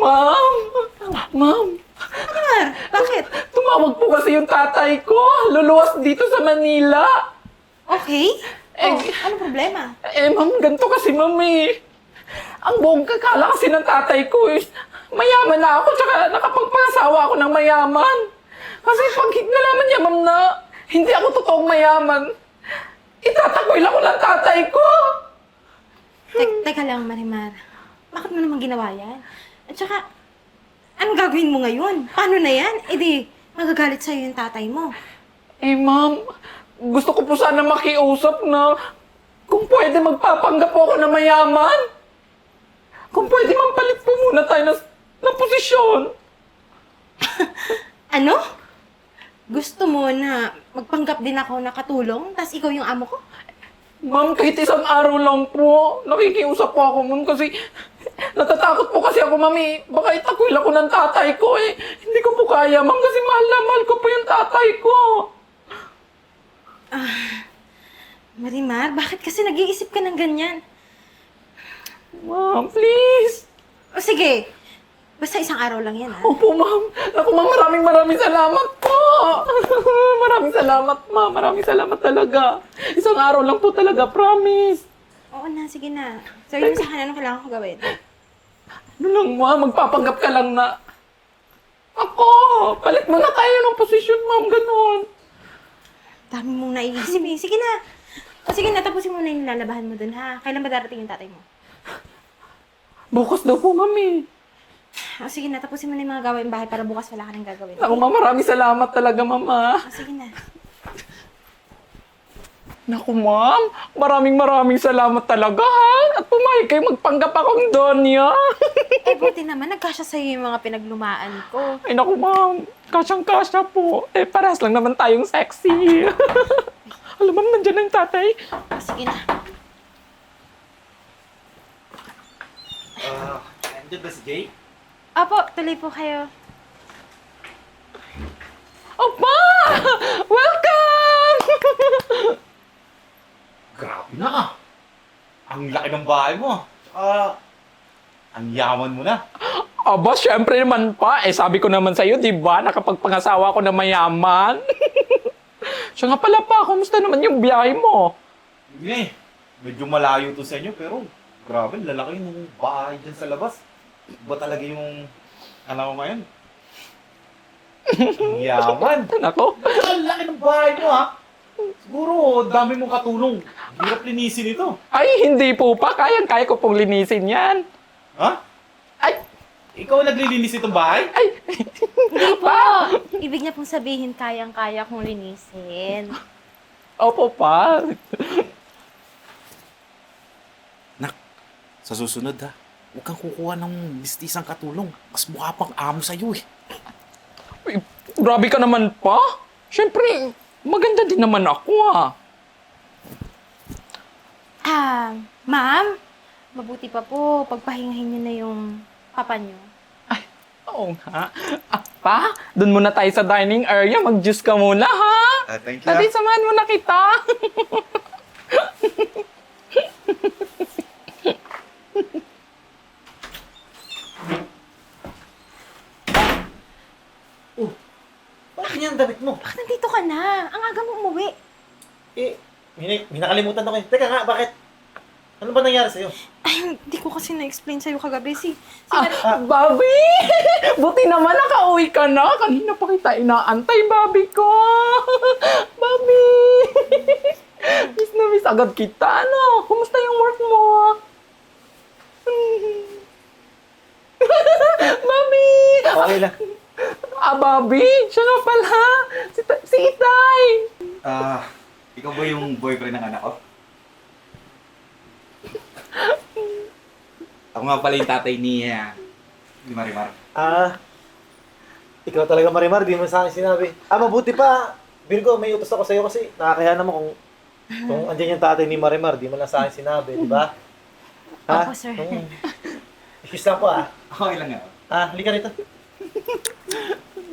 Ma'am! Ma'am! Mar, bakit? Tumawag po kasi yung tatay ko. Luluwas dito sa Manila. Okay? Eh, Ano problema? ma'am, ganito kasi, ma'am eh. Ang buong kakala kasi ng tatay ko eh. Mayaman na ako, tsaka nakapagpangasawa ako ng mayaman. Kasi pag nalaman niya, ma'am, na hindi ako totoong mayaman, itatakwil ako ng tatay ko. Teka lang, Marimar. Bakit mo naman ginawa yan? At saka, anong gagawin mo ngayon? Paano na yan? Eh di, magagalit sa'yo yung tatay mo. Eh, ma'am, gusto ko po sana makiusap na kung pwede magpapanggap po ako na mayaman. Kung pwede, ma'am, palit po muna tayo ng posisyon. Ano? Gusto mo na magpanggap din ako na katulong, tas ikaw yung amo ko? Ma'am, kahit isang araw lang po, nakikiusap po ako, ma'am, kasi natatakot po kasi ako, ma'am, eh. Baka itakwil ako ng tatay ko, eh. Hindi ko po kaya, ma'am, kasi mahal na mahal ko po yung tatay ko. Marimar, bakit kasi nag-iisip ka ng ganyan? Ma'am, please. O sige, basta isang araw lang yan, ha? Opo, ma'am. Naku, ma'am, maraming salamat po. Maraming salamat, ma'am. Maraming salamat talaga. Isang araw lang po talaga, promise. Oo na, sige na. Sabi mo sa akin, anong kailangan ko gawin? Ano lang, ma'am, magpapanggap ka lang na ako, palit mo na tayo ng posisyon, ma'am, ganun. Dami mong naiisip eh. Sige na. O sige na, tapusin mo na yung lalabahan mo dun, ha? Kailan ba darating yung tatay mo? Bukas daw po, ma'am, eh. O sige na, tapusin mo na yung mga gawain bahay para bukas wala ka nang gagawin. Naku, ma'am, maraming salamat talaga, ma'am, ah. O sige na. Naku, ma'am, maraming salamat talaga, ha? At pumayag kayo magpanggap akong Donya. Eh, buti naman, nagkasya sa'yo yung mga pinaglumaan ko. Ay, naku, ma'am, kasyang-kasya po. Eh, parehas lang naman tayong sexy. Alam, ma'am, nandiyan na yung tatay. O sige na. Nandiyan ba si Jay? Opo, tuloy po kayo. Opa! Welcome! Grabe na ah! Ang laki ng bahay mo. Ang yaman mo na. Aba, syempre naman pa. Eh, sabi ko naman sa'yo, di ba? Nakapagpangasawa ako na mayaman. Siya nga pala pa, kumusta naman yung biyahe mo? Hindi medyo malayo to sa inyo pero grabe, lalaki ng bahay dyan sa labas. Iba talaga yung alam mo ngayon. Ang yaman. Nako. Ang laki ng bahay mo ha. Siguro, dami mong katulong. Hirap linisin ito. Ay, hindi po pa. Kayang-kaya ko pong linisin yan. Ha? Ay, Ikaw naglilinis itong bahay? ay. Hindi po. Ibig niya pong sabihin, kayang-kaya kong linisin. Opo pa. Nak, sa susunod ha, huwag kang kukuha ng mistisang katulong. Mas mukha pang amo sa'yo eh. Uy, grabe ka naman pa. Syempre, maganda din naman ako, ha. Ma'am, mabuti pa po, pagpahingahin niyo na yung papa niyo. Ay, oo nga. Pa, dun muna tayo sa dining area. Mag-juice ka muna, ha? Thank Tadi, samahan mo na kita. Bakit yan ang damit mo? Bakit nandito ka na? Ang aga mo umuwi. Eh, may nakalimutan ako eh. Teka nga, bakit? Ano ba nangyari sa'yo? Ay, hindi ko kasi na-explain sa'yo kagabi. Si Bobby! Buti naman nakauwi ka na. Kanina pa kita inaantay, Bobby ko. Bobby! Miss na miss agad kita, ano? Kumusta yung work mo? Bobby! Okay lang. Bobby! Siya nga pala. Si Itay! Ikaw ba yung boyfriend ng anak ko? Ako nga pala yung tatay ni Marimar. Ikaw talaga, Marimar, di mo sa akin sinabi. Mabuti pa. Virgo, may utos ako sa'yo kasi nakakaya naman kung andyan yung tatay ni Marimar, di mo lang sa akin sinabi, di ba? Opo, sir. Excuse lang po, Okay lang nga. halika rito.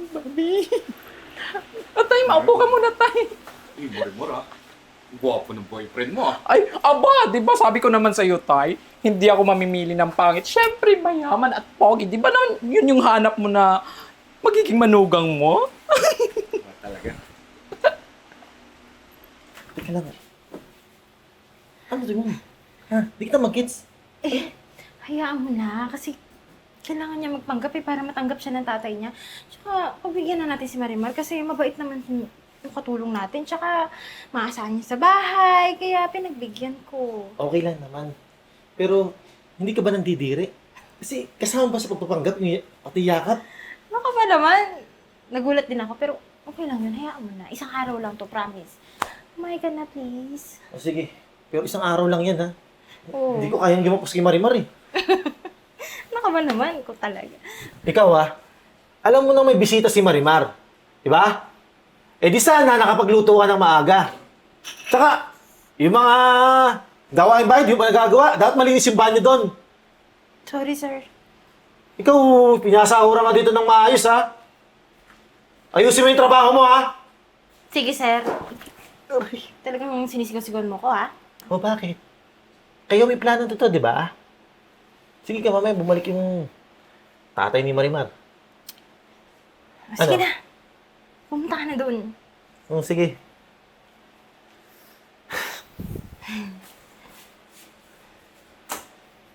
Bobby! Tay, maupo ka muna, Tay. Marimar Gwapo ng boyfriend mo. Ay, aba, di ba sabi ko naman sa'yo, Tay, hindi ako mamimili ng pangit. Siyempre, mayaman at pogi. Di ba naman yun yung hanap mo na magiging manugang mo? Talaga. Teka lang. Ano to mo? Ha? Di kita mag-gets. Hayaan mo na, kasi kailangan niya magpanggap para matanggap siya ng tatay niya. Tsaka, pabigyan na natin si Marimar kasi mabait naman yung katulong natin. Tsaka, maasahan niya sa bahay, kaya pinagbigyan ko. Okay lang naman. Pero, hindi ka ba nandidiri? Kasi kasama ba sa pagpapanggap niya pati yakap? Baka ba naman? Nagulat din ako, pero okay lang yun. Hayaan mo na. Isang araw lang to, promise. Kumain ka na, please. O sige, pero isang araw lang yan ha. Oo. Hindi ko kayang gimapos kay Marimar eh. Baka ba naman? Ikaw talaga. Ikaw ha, alam mo na may bisita si Marimar. Diba? Eh di sana nakapagluto ka ng maaga. Tsaka, yung mga gawain bahay, di mo pa nagagawa. Dapat malinis yung banyo doon. Sorry, sir. Ikaw, pinasahura ka dito ng maayos ha. Ayusin mo yung trabaho mo ha. Sige, sir. Talagang sinisigaw-sigaw mo ko, ha? O bakit? Kayo may plano to, di ba? Sige ka mamaya, bumalik yung tatay ni Marimar. Sige Ano? na. Pumunta ka na doon. Sige.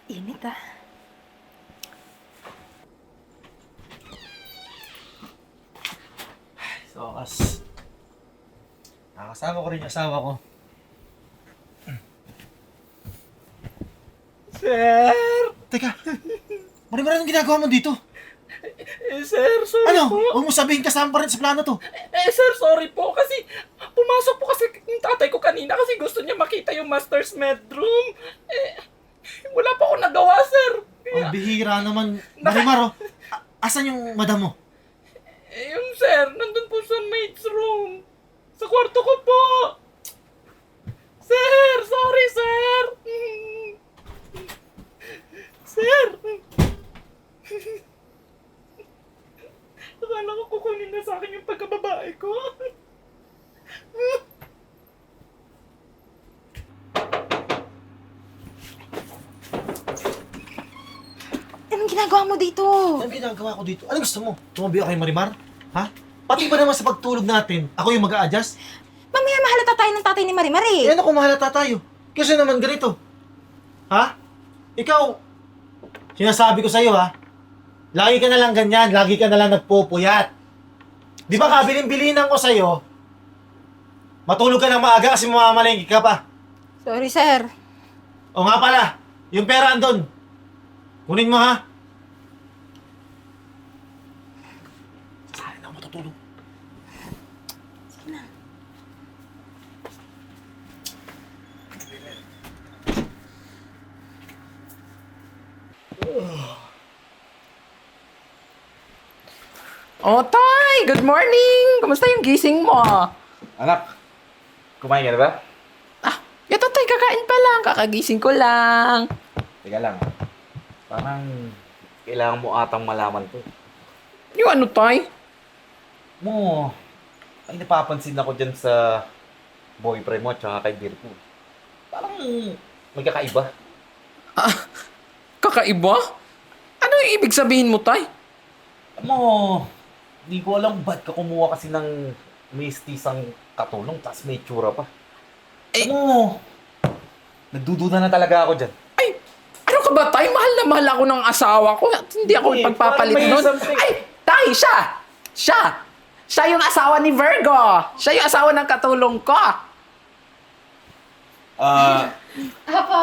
Init, ah. So, as nakasama ko rin yung asawa ko. Sir! Teka, Marimar, anong ginagawa mo dito? Sir, sorry Ano? po. Huwag mo sabihin kasama pa rin sa plano to. Sir, sorry po. Kasi pumasok po kasi yung tatay ko kanina kasi gusto niya makita yung master's bedroom. Wala pa ako nagawa, sir. Ang bihira naman. Marimar, asan yung madam mo? Yung sir, nandun po sa maid's room. Sa kwarto ko po. Sir, sorry, sir. Sir. Akala ko kukunin na sa akin yung pagkababae ko. Anong ginagawa mo dito? Anong ginagawa ko dito? Ano gusto mo? Tumabi ako kay Marimar? Ha? Pati ba naman sa pagtulog natin, ako yung mag-a-adjust? Mamaya mahalata tayo ng tatay ni Marimar, Eh eh. ano kung mahalata tayo? Kasi naman ganito. Ha? Ikaw, sinasabi ko sa'yo ha, lagi ka na lang ganyan, lagi ka na lang nagpupuyat. Di ba kabilin-bilinan ko sa'yo, matulog ka ng maaga kasi mamamalengke ka pa. Sorry, sir. O nga pala, yung pera andun. Kunin mo ha. Saan na ako matutulog? Oh, Tay! Good morning! Kamusta yung gising mo? Anak, kumain ka na ba? Ito, Tay, kakain pa lang. Kakagising ko lang. Teka lang. Parang kailangan mo atang malaman to. Yung ano, Tay? Mo, ay napapansin ako dyan sa boyfriend mo at saka kay Virgo. Parang may kakaiba. Kakaiba? Ano yung ibig sabihin mo, Tay? Mo, di ko alam ba't ka kumuha kasi ng mistisang katulong tas may tsura pa. Eh, Mo, nagdududa na talaga ako dyan. Ay, ano ka ba, Tay? Mahal na mahal ako ng asawa ko. At hindi ako Hindi, ipagpapalit parang may nun. something. Ay, Tay, siya! Siya yung asawa ni Virgo. Siya yung asawa ng katulong ko. Apo.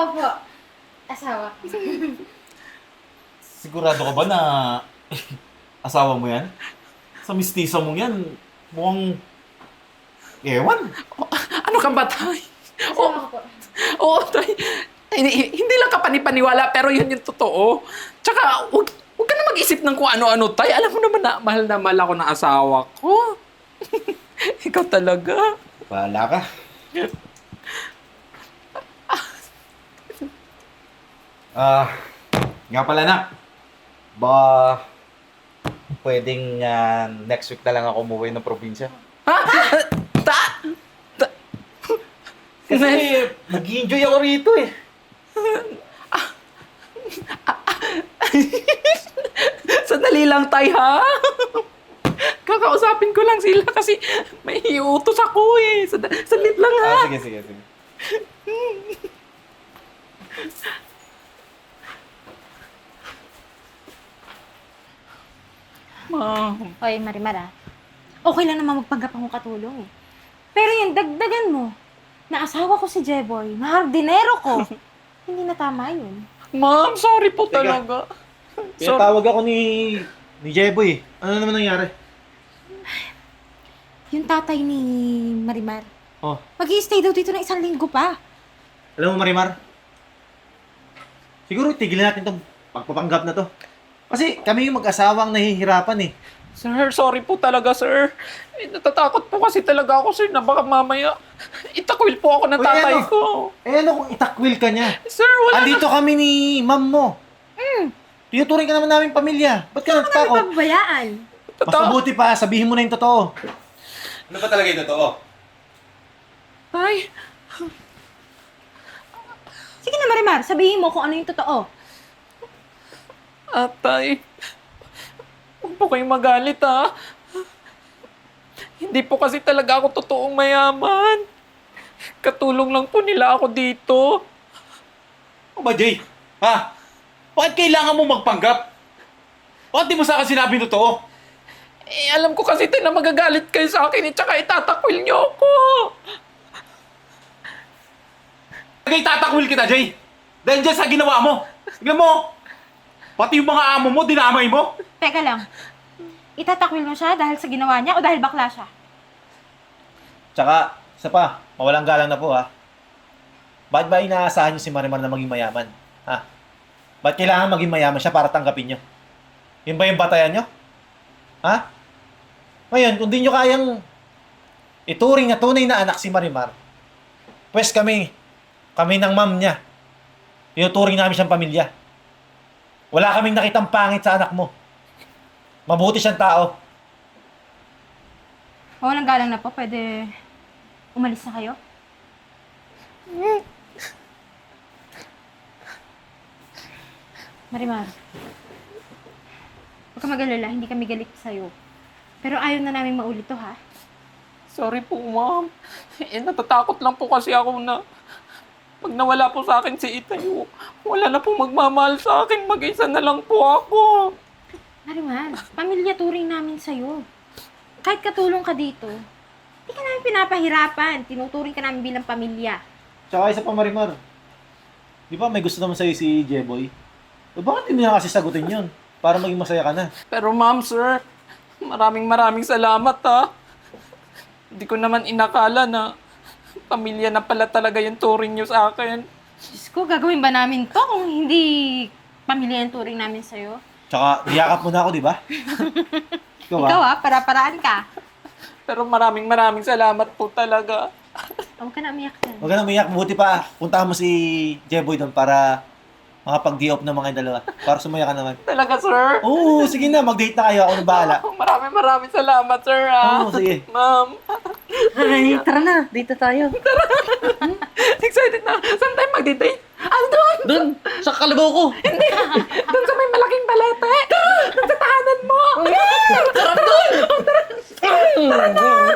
Asawa. Sigurado ka ba na asawa mo yan? Sa mistisa mo yan, mukhang ewan. Ano ka ba, Tay? Asawa ko po. Oo, Tay. Hindi lang ka panipaniwala, pero yun yung totoo. Tsaka, huwag ka na mag-isip ng kung ano-ano, Tay. Alam mo naman na mahal ako ng asawa ko. Ikaw talaga. Bahala ka. Nga pala na. Baka pwedeng next week na lang ako umuwi ng probinsya. Ha? Kasi nag-enjoy ako rito eh. Sandali lang, Tay, ha? Kakausapin ko lang sila kasi may iutos ako eh. Salit lang, ha? Ah, sige, sige, sige. Ma'am. Hoy, Marimar ah. Okay lang naman magpanggap akong katulong eh. Pero yung dagdagan mo, na asawa ko si Jeboy, na hardinero ko, hindi na tama yun. Ma'am, sorry po Teka. talaga. Kaya tawag ako ni Jeboy. Ano naman nangyari? Yung tatay ni Marimar, Oh, mag-i-stay daw dito ng 1 linggo pa. alam mo Marimar? Siguro tigilan natin tong pagpapanggap na to. Kasi kami yung mag-asawang nahihirapan eh. Sir, sorry po talaga, sir. Natatakot po kasi talaga ako, sir, na baka mamaya itakwil po ako ng Uy, tatay ano? ko. Eh ano kung itakwil ka niya? Sir, wala Andito kami ni ma'am mo. Tinuturing ka naman namin pamilya. Ba't ka Kami natatakot? pababayaan. Mas mabuti pa, sabihin mo na yung totoo. Ano ba talaga yung totoo? Tay, Sige na Marimar, sabihin mo kung ano yung totoo. Atay, huwag po kayong magalit, ha? Hindi po kasi talaga ako totoong mayaman. Katulong lang po nila ako dito. Ano ba, Jay? Ha? Bakit kailangan mo magpanggap? Bakit di mo sa akin sinabi yung totoo? Eh, alam ko kasi na magagalit kayo sa akin, tsaka itatakwil niyo ako. Tagay tatakwil kita, Jay! Dahil dyan sa ginawa mo! Tignan mo! Pati yung mga amo mo, dinamay mo! Teka lang, itatakwil mo siya dahil sa ginawa niya o dahil bakla siya? Tsaka, isa pa, mawalang galang na po ha. Bakit ba inaasahan niyo si Marimar na maging mayaman? Ha? Bakit kailangan maging mayaman siya para tanggapin niyo? Yun ba yung batayan niyo? Ha? Ngayon, kung di niyo kayang ituring na tunay na anak si Marimar, pues kami ng ma'am niya, tinuturing namin siyang pamilya. Wala kaming nakitang pangit sa anak mo. Mabuti siyang tao. Walang galang na po, pwede umalis na kayo? Marimar, huwag ka mag-alala, hindi kami galit sa'yo. Pero ayaw na namin maulit to, ha? Sorry po, ma'am. Eh, natatakot lang po kasi ako na pag nawala po sa akin si Itayo, wala na po magmamahal sa akin. Mag-isa na lang po ako. Marimar, pamilya turing namin sa'yo. Kahit katulong ka dito, hindi ka namin pinapahirapan. Tinuturing ka namin bilang pamilya. Tsaka isa pa Marimar, di ba may gusto naman sa'yo si Jeboy? O bakit hindi mo na kasi sagutin yun? Para maging masaya ka na. Pero ma'am, sir, maraming salamat, ha. Hindi ko naman inakala na pamilya na pala talaga yung turing niyo sa akin. Diyos ko, gagawin ba namin to kung hindi pamilya yung turing namin sa'yo? Tsaka niyakap mo na ako, di ba? Ikaw para-paraan ka. Pero maraming salamat po talaga. Huwag ka na umiyak dyan. Huwag ka na umiyak. Buti pa, puntahan mo si Jeboy doon para makapag-di off ng mga dalawa. Para sumaya ka naman. Talaga, sir. Oo, sige na. Mag-date na kayo. Ako na bahala. Maraming salamat, sir, ha. Oo, sige. Ma'am. Ay, tara na. Dito tayo. Excited na. Saan tayo mag-date? Doon! Doon, sa kalabaw ko. Doon sa may malaking balete. Doon sa tahanan mo. Tara doon!